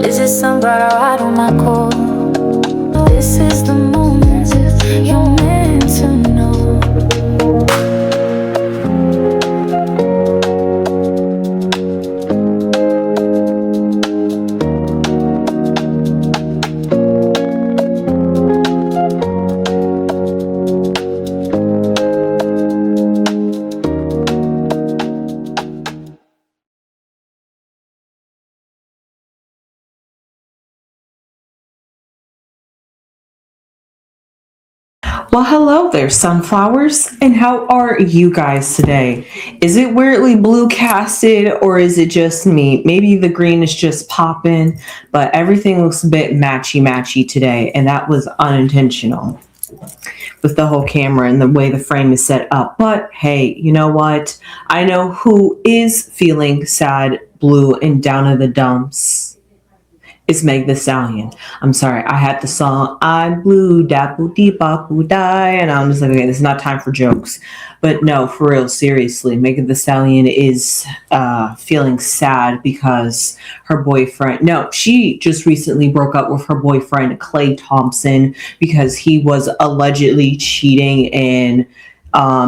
Is it somebody right on my call? This is the moment you're meant to know. Well, hello there, sunflowers, and how are you guys today? Is it weirdly blue casted or is it just me? Maybe the green is just popping, but everything looks a bit matchy today, and that was unintentional with the whole camera and the way the frame is set up. But hey, you know what? I know who is feeling sad, blue, and down in the dumps. It's Meg the Stallion. I'm sorry, I had the song I'm blue, dapple dee bopple die, and I'm just like, okay, this is not time for jokes. But no, for real, seriously, Megan the Stallion is feeling sad because her boyfriend, no, she just recently broke up with her boyfriend, Clay Thompson, because he was allegedly cheating, and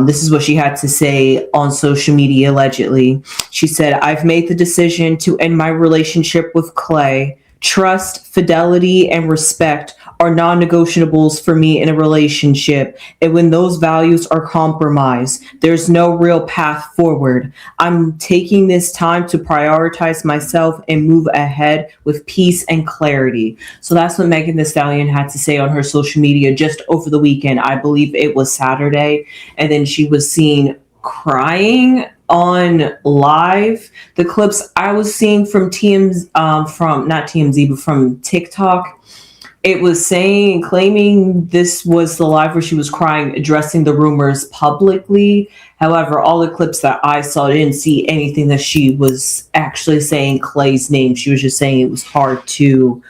this is what she had to say on social media allegedly. She said, I've made the decision to end my relationship with Clay. Trust, fidelity, and respect are non-negotiables for me in a relationship. And when those values are compromised, there's no real path forward. I'm taking this time to prioritize myself and move ahead with peace and clarity. So that's what Megan Thee Stallion had to say on her social media just over the weekend. I believe it was Saturday. And then she was seen crying on live. The clips I was seeing from from not TMZ, but from TikTok, it was saying, claiming this was the live where she was crying, addressing the rumors publicly. However, all the clips that I saw didn't see anything that she was actually saying Clay's name. She was just saying it was hard to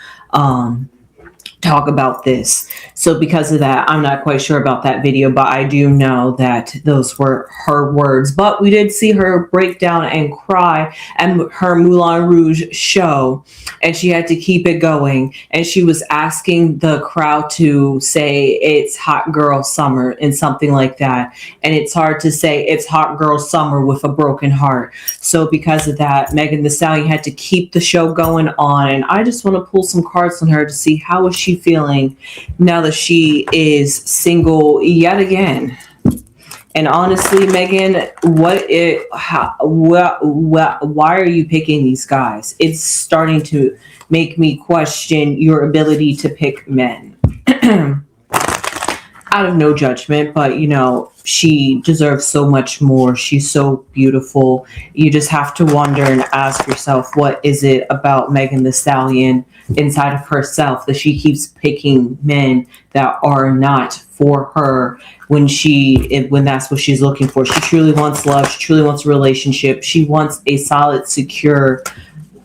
talk about this. So because of that, I'm not quite sure about that video, but I do know that those were her words. But we did see her break down and cry at her Moulin Rouge show, and she had to keep it going. And she was asking the crowd to say it's hot girl summer and something like that. And it's hard to say it's hot girl summer with a broken heart. So because of that, Megan Thee Stallion had to keep the show going on. And I just want to pull some cards on her to see how is she feeling now that she is single yet again. And honestly, Megan, why are you picking these guys? It's starting to make me question your ability to pick men. Out of no judgment, but you know, she deserves so much more. She's so beautiful. You just have to wonder and ask yourself, what is it about Megan Thee Stallion inside of herself that she keeps picking men that are not for her when that's what she's looking for? She truly wants love. She truly wants a relationship. She wants a solid, secure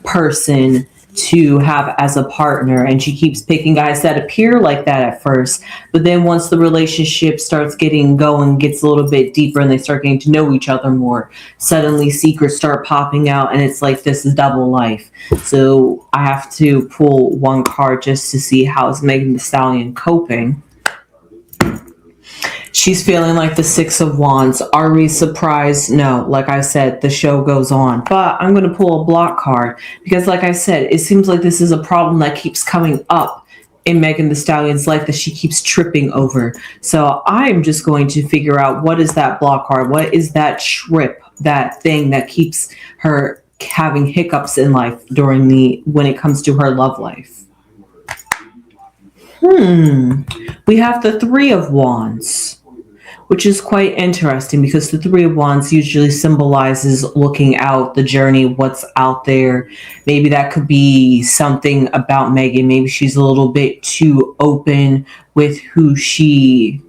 person to have as a partner, and she keeps picking guys that appear like that at first, but then once the relationship starts getting going, gets a little bit deeper, and they start getting to know each other more, suddenly secrets start popping out, and it's like this is double life. So I have to pull one card just to see how is Megan Thee Stallion coping. She's feeling like the Six of Wands. Are we surprised? No. Like I said, the show goes on. But I'm going to pull a block card because, like I said, it seems like this is a problem that keeps coming up in Megan Thee Stallion's life that she keeps tripping over. So I'm just going to figure out, what is that block card? What is that trip, that thing that keeps her having hiccups in life when it comes to her love life? We have the Three of Wands, which is quite interesting because the Three of Wands usually symbolizes looking out, the journey, what's out there. Maybe that could be something about Megan. Maybe she's a little bit too open with who she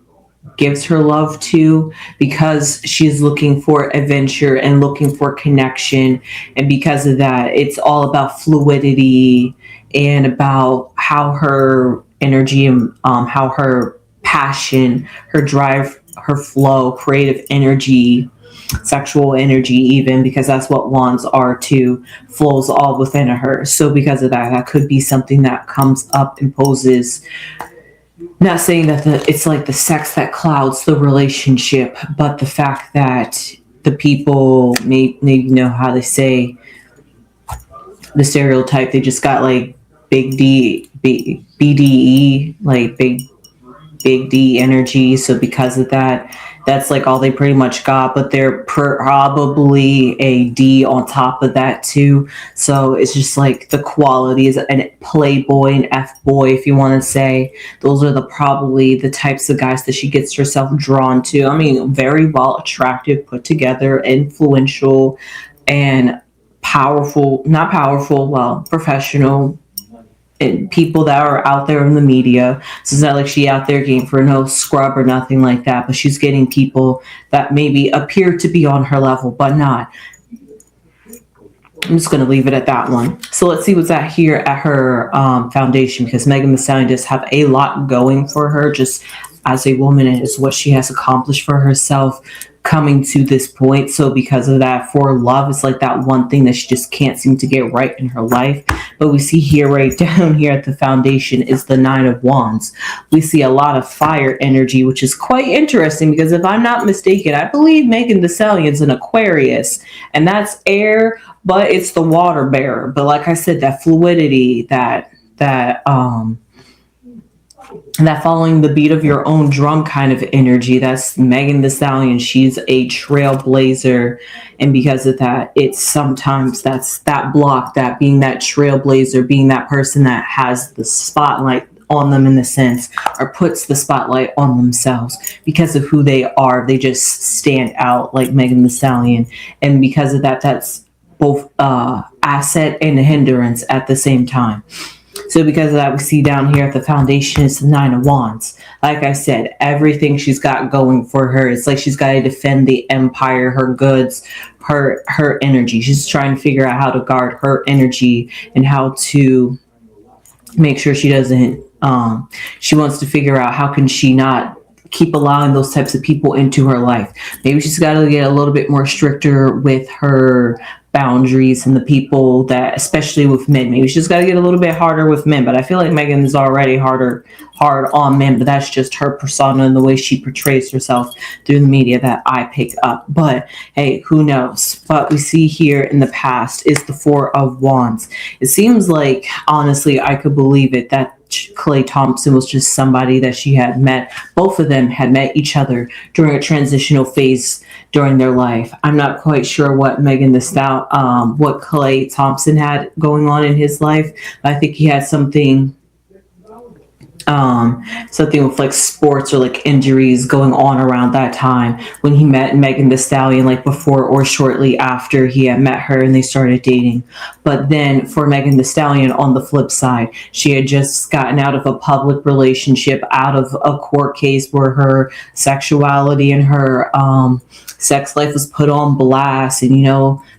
gives her love to because she's looking for adventure and looking for connection. And because of that, it's all about fluidity and about how her energy and how her passion, her drive, her flow, creative energy sexual energy, even because that's what wands are too, flows all within her. So because of that, that could be something that comes up and poses. Not saying that it's like the sex that clouds the relationship, but the fact that the people maybe know how they say the stereotype, they just got like big BDE, like big D energy. So because of that, that's like all they pretty much got, but they're probably a D on top of that too. So it's just like the qualities, and playboy and F boy, if you want to say, those are probably the types of guys that she gets herself drawn to. I mean, very well attractive, put together, influential, and powerful, not powerful, well, professional, and people that are out there in the media. So it's not like she out there getting for no scrub or nothing like that, but she's getting people that maybe appear to be on her level, but not. I'm just going to leave it at that one. So let's see what's at here at her foundation, because Megan Thee Stallion does have a lot going for her just as a woman, and is what she has accomplished for herself coming to this point. So because of that, for love, it's like that one thing that she just can't seem to get right in her life. But we see here, right down here at the foundation, is the Nine of Wands. We see a lot of fire energy, which is quite interesting, because if I'm not mistaken, I believe Megan Thee Stallion's an Aquarius, and that's air, but it's the water bearer. But like I said, that fluidity, that following the beat of your own drum kind of energy, that's Megan Thee Stallion. She's a trailblazer, and because of that, it's sometimes that's that block, that being that trailblazer, being that person that has the spotlight on them in the sense, or puts the spotlight on themselves because of who they are. They just stand out like Megan Thee Stallion, and because of that, that's both asset and a hindrance at the same time. So because of that, we see down here at the foundation is the Nine of Wands. Like I said, everything she's got going for her, it's like she's got to defend the empire, her goods, her energy. She's trying to figure out how to guard her energy and how to make sure she doesn't, she wants to figure out how can she not keep allowing those types of people into her life. Maybe she's got to get a little bit more stricter with her boundaries and the people that, especially with men, maybe she's got to get a little bit harder with men. But I feel like Megan is already hard on men, but that's just her persona and the way she portrays herself through the media that I pick up. But hey, who knows? But we see here in the past is the Four of Wands. It seems like, honestly, I could believe it, that Klay Thompson was just somebody that she had met. Both of them had met each other during a transitional phase during their life. I'm not quite sure what what Klay Thompson had going on in his life. I think he had something with like sports or like injuries going on around that time when he met Megan Thee Stallion, like before or shortly after he had met her and they started dating. But then for Megan Thee Stallion, on the flip side, she had just gotten out of a public relationship, out of a court case where her sexuality and her sex life was put on blast, and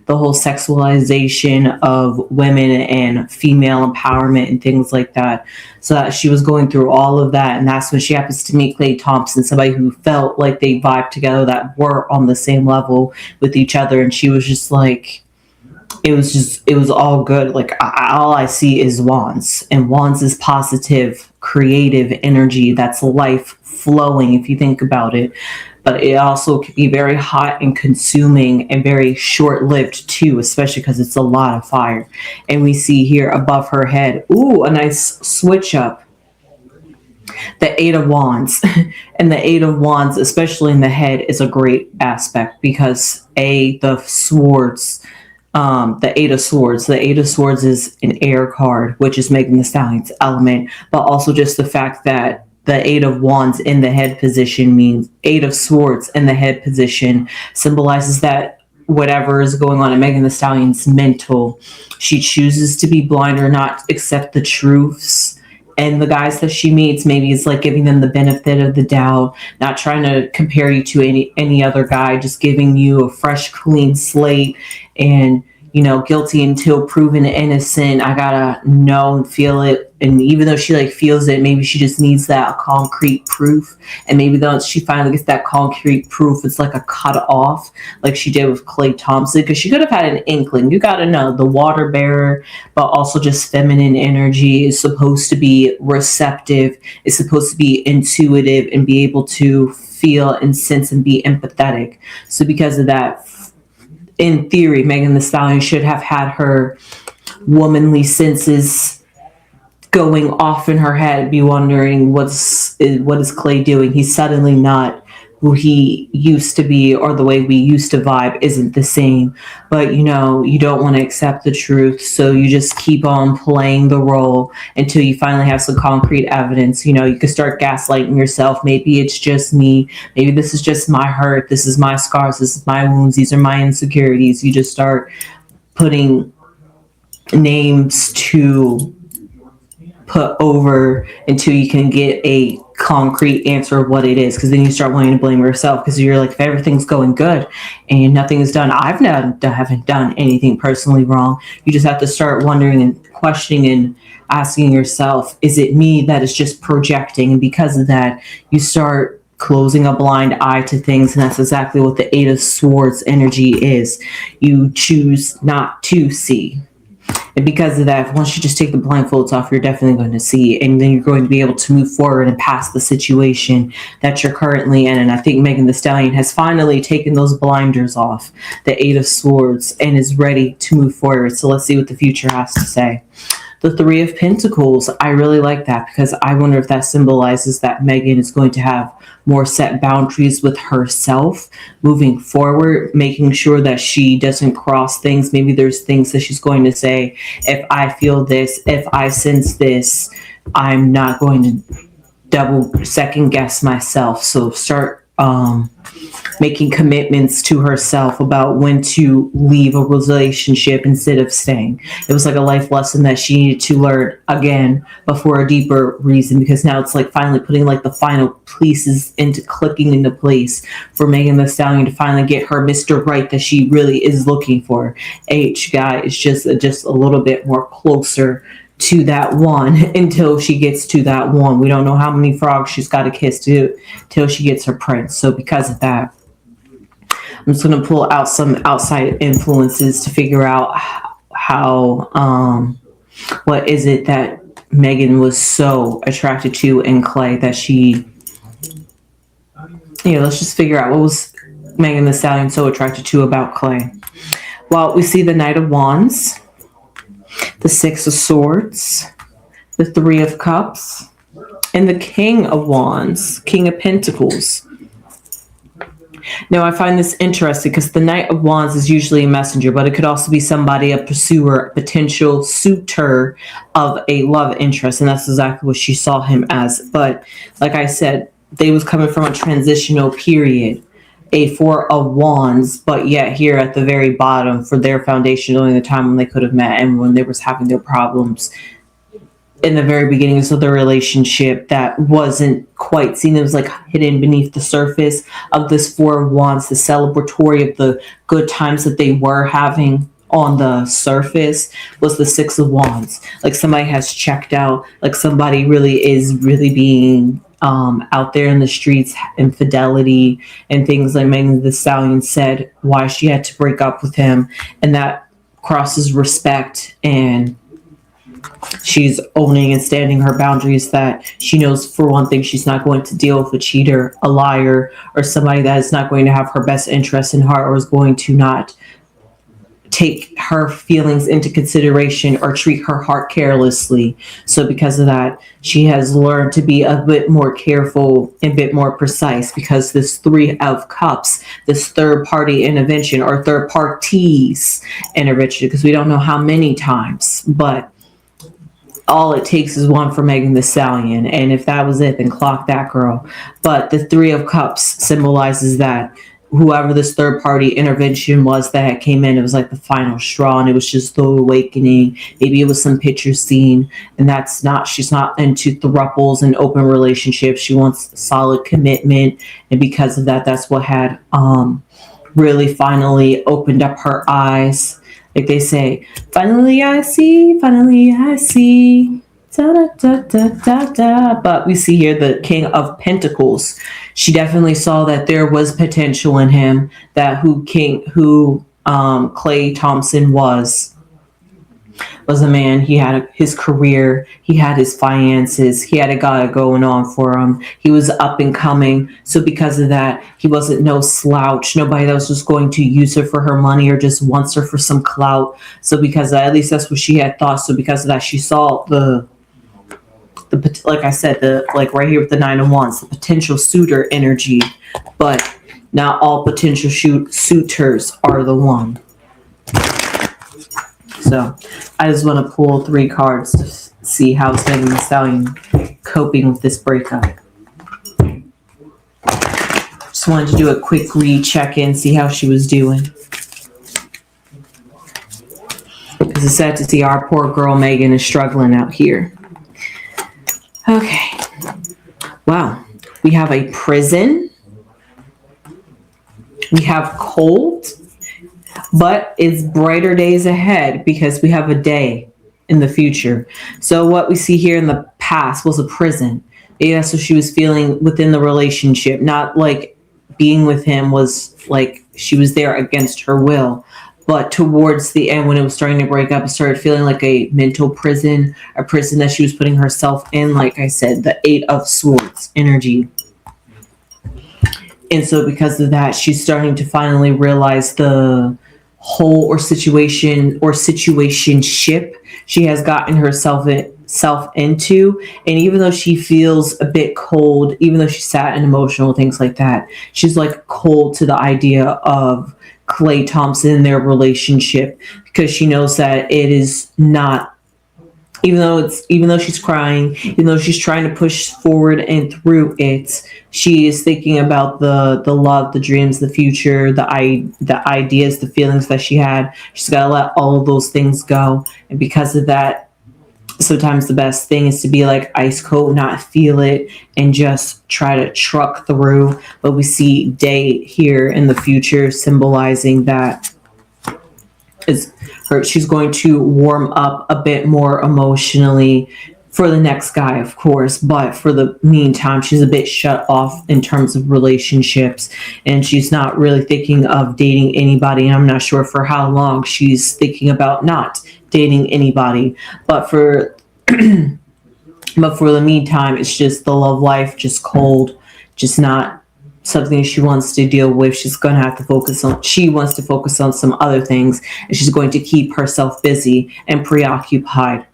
the whole sexualization of women and female empowerment and things like that. So that she was going through all of that, and that's when she happens to meet Klay Thompson, somebody who felt like they vibed together, that were on the same level with each other, and she was just like, it was all good. Like, all I see is wands, and wands is positive, creative energy. That's life flowing, if you think about it. But it also can be very hot and consuming and very short-lived too, especially because it's a lot of fire. And we see here above her head, a nice switch up. The Eight of Wands. And the Eight of Wands, especially in the head, is a great aspect because the Eight of Swords. The Eight of Swords is an air card, which is Megan Thee Stallion's element, but also just the fact that the Eight of Wands in the head position means Eight of Swords in the head position symbolizes that whatever is going on in Megan Thee Stallion's mental, she chooses to be blind or not accept the truths. And the guys that she meets, maybe it's like giving them the benefit of the doubt, not trying to compare you to any other guy, just giving you a fresh, clean slate and guilty until proven innocent. I gotta know and feel it. And even though she like feels it, maybe she just needs that concrete proof. And maybe once she finally gets that concrete proof, it's like a cut off, like she did with Clay Thompson, because she could have had an inkling. You gotta know the water bearer, but also just feminine energy is supposed to be receptive, is supposed to be intuitive and be able to feel and sense and be empathetic. So because of that, in theory, Megan Thee Stallion should have had her womanly senses going off in her head, be wondering what is Clay doing? He's suddenly not who he used to be, or the way we used to vibe isn't the same. But you don't want to accept the truth, so you just keep on playing the role until you finally have some concrete evidence. You can start gaslighting yourself. Maybe it's just me. Maybe this is just my hurt. This is my scars. This is my wounds. These are my insecurities. You just start putting names to put over until you can get a concrete answer of what it is, because then you start wanting to blame yourself, because you're like, if everything's going good and nothing is done, haven't done anything personally wrong. You just have to start wondering and questioning and asking yourself, is it me that is just projecting? And because of that, you start closing a blind eye to things, and that's exactly what the Eight of Swords energy is. You choose not to see. And because of that, once you just take the blindfolds off, you're definitely going to see, and then you're going to be able to move forward and past the situation that you're currently in. And I think Megan Thee Stallion has finally taken those blinders off, the Eight of Swords, and is ready to move forward. So let's see what the future has to say. The Three of Pentacles, I really like that, because I wonder if that symbolizes that Megan is going to have more set boundaries with herself moving forward, making sure that she doesn't cross things. Maybe there's things that she's going to say, if I feel this, if I sense this, I'm not going to double second guess myself. So start making commitments to herself about when to leave a relationship instead of staying. It was like a life lesson that she needed to learn again, but for a deeper reason, because now it's like finally putting like the final pieces clicking into place for Megan Thee Stallion to finally get her Mr. Right that she really is looking for. Guy is just a little bit more closer to that one until she gets to that one. We don't know how many frogs she's got to kiss till she gets her prince. So because of that, I'm just going to pull out some outside influences to figure out how what is it that Megan was so attracted to in Clay that she, let's just figure out what was Megan Thee Stallion so attracted to about Clay. Well, we see the Knight of Wands, the Six of Swords, the Three of Cups, and the King of Wands, King of Pentacles. Now, I find this interesting because the Knight of Wands is usually a messenger, but it could also be somebody, a pursuer, a potential suitor of a love interest, and that's exactly what she saw him as. But like I said, they was coming from a transitional period, a Four of Wands, but yet here at the very bottom for their foundation, only the time when they could have met and when they was having their problems in the very beginnings of the relationship that wasn't quite seen. It was like hidden beneath the surface of this Four of Wands, the celebratory of the good times that they were having on the surface was the Six of Wands. Like somebody has checked out, like somebody really is being out there in the streets, infidelity and things like Megan Thee Stallion said why she had to break up with him, and that crosses respect, and she's owning and standing her boundaries, that she knows for one thing she's not going to deal with a cheater, a liar, or somebody that is not going to have her best interest in heart, or is going to not take her feelings into consideration or treat her heart carelessly. So because of that, she has learned to be a bit more careful and a bit more precise, because this Three of Cups, this third party intervention or third parties intervention, because we don't know how many times, but all it takes is one for Megan Thee Stallion. And if that was it, then clock that girl. But the Three of Cups symbolizes that whoever this third party intervention was that came in, it was like the final straw, and it was just the awakening. Maybe it was some picture scene, and she's not into thruples and open relationships. She wants solid commitment. And because of that, that's what had really finally opened up her eyes Like they say, finally I see, finally I see. Da, da, da, da, da, da. But we see here the King of Pentacles. She definitely saw that there was potential in him, that who Clay Thompson was a man. He had his career, he had his finances, he had a guy going on for him. He was up and coming. So because of that, he wasn't no slouch. Nobody that was just going to use her for her money or just wants her for some clout. So because of that, at least that's what she had thought. So because of that, she saw the like I said, the like right here with the Nine of Wands, the potential suitor energy. But not all potential suitors are the one. So I just want to pull 3 cards to see how Megan Thee Stallion coping with this breakup. Just wanted to do a quick check-in, see how she was doing. Because it's sad to see our poor girl Megan is struggling out here. Okay. Wow. We have a prison. We have cold. But it's brighter days ahead because we have a day in the future. So what we see here in the past was a prison. Maybe that's what she was feeling within the relationship. Not like being with him was like she was there against her will. But towards the end, when it was starting to break up, it started feeling like a mental prison, a prison that she was putting herself in. Like I said, the 8 of Swords energy. And so because of that, she's starting to finally realize the hole or situation or situationship she has gotten herself into. And even though she feels a bit cold, even though she's sad and emotional, things like that, she's like cold to the idea of Clay Thompson and their relationship, because she knows that it is not, even though she's crying, even though she's trying to push forward and through it, she is thinking about the love, the dreams, the future, the ideas, the feelings that she had. She's got to let all of those things go. And because of that, sometimes the best thing is to be like ice cold, not feel it, and just try to truck through. But we see day here in the future symbolizing that she's going to warm up a bit more emotionally for the next guy, of course, but for the meantime, she's a bit shut off in terms of relationships, and she's not really thinking of dating anybody. And I'm not sure for how long she's thinking about not dating anybody, but for the meantime, it's just the love life, just cold, just not something she wants to deal with. She wants to focus on some other things, and she's going to keep herself busy and preoccupied.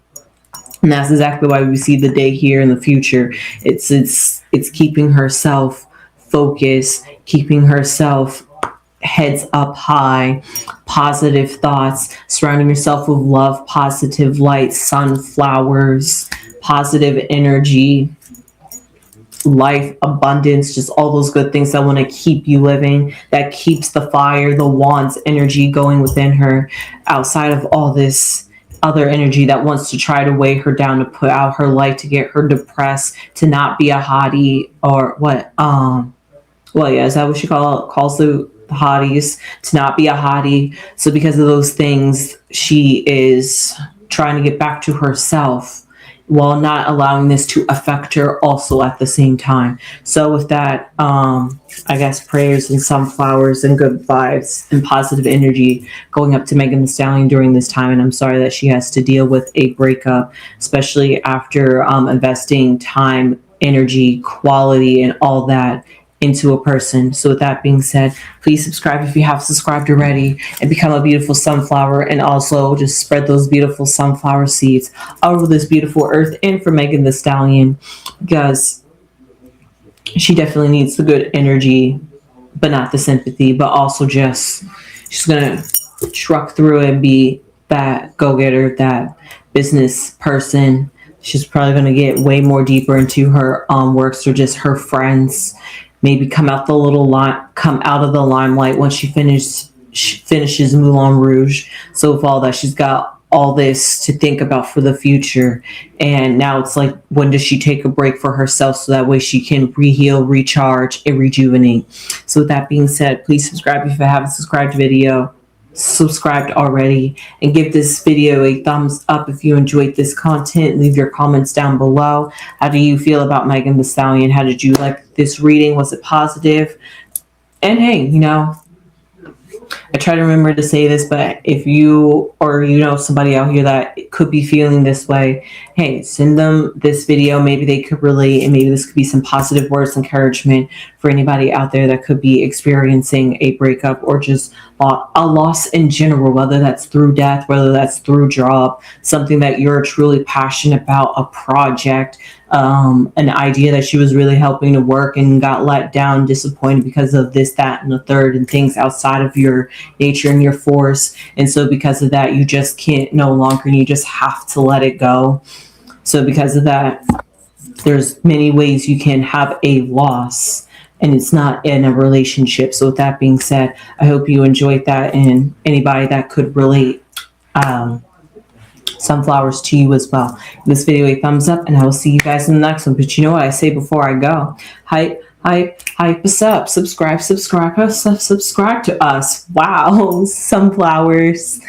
And that's exactly why we see the day here in the future. It's keeping herself focused, keeping herself heads up high, positive thoughts, surrounding yourself with love, positive light, sunflowers, positive energy, life, abundance, just all those good things that want to keep you living, that keeps the fire, the wands energy going within her, outside of all this other energy that wants to try to weigh her down, to put out her light, to get her depressed, to not be a hottie, or what is that what she calls the hotties, to not be a hottie. So because of those things, she is trying to get back to herself while not allowing this to affect her also at the same time. So with that, I guess prayers and sunflowers and good vibes and positive energy going up to Megan Thee Stallion during this time. And I'm sorry that she has to deal with a breakup, especially after investing time, energy, quality, and all that into a person. So with that being said, please subscribe if you have subscribed already, and become a beautiful sunflower, and also just spread those beautiful sunflower seeds all over this beautiful earth, and for Megan Thee Stallion, because she definitely needs the good energy, but not the sympathy, but also just she's gonna truck through and be that go-getter, that business person. She's probably gonna get way more deeper into her works, or just her friends. Maybe come out of the limelight once she finishes Moulin Rouge. So with all that, she's got all this to think about for the future. And now it's like, when does she take a break for herself so that way she can re-heal, recharge, and rejuvenate? So with that being said, please subscribe if you haven't subscribed to the video. subscribed already, and give this video a thumbs up if you enjoyed this content. Leave your comments down below. How do you feel about Megan Thee Stallion? How did you like this reading? Was it positive? And hey, I try to remember to say this, but if you or somebody out here that could be feeling this way, hey, send them this video. Maybe they could relate, and maybe this could be some positive words of encouragement for anybody out there that could be experiencing a breakup or just a loss in general, whether that's through death, whether that's through job, something that you're truly passionate about, a project, an idea that she was really helping to work and got let down, disappointed because of this, that, and the third, and things outside of your nature and your force. And so because of that, you just can't no longer, and you just have to let it go. So because of that, there's many ways you can have a loss, and it's not in a relationship. So with that being said, I hope you enjoyed that, and anybody that could relate, sunflowers to you as well. Give this video a thumbs up, and I will see you guys in the next one. But you know what I say before I go? Hype us up. Subscribe to us. Wow, sunflowers.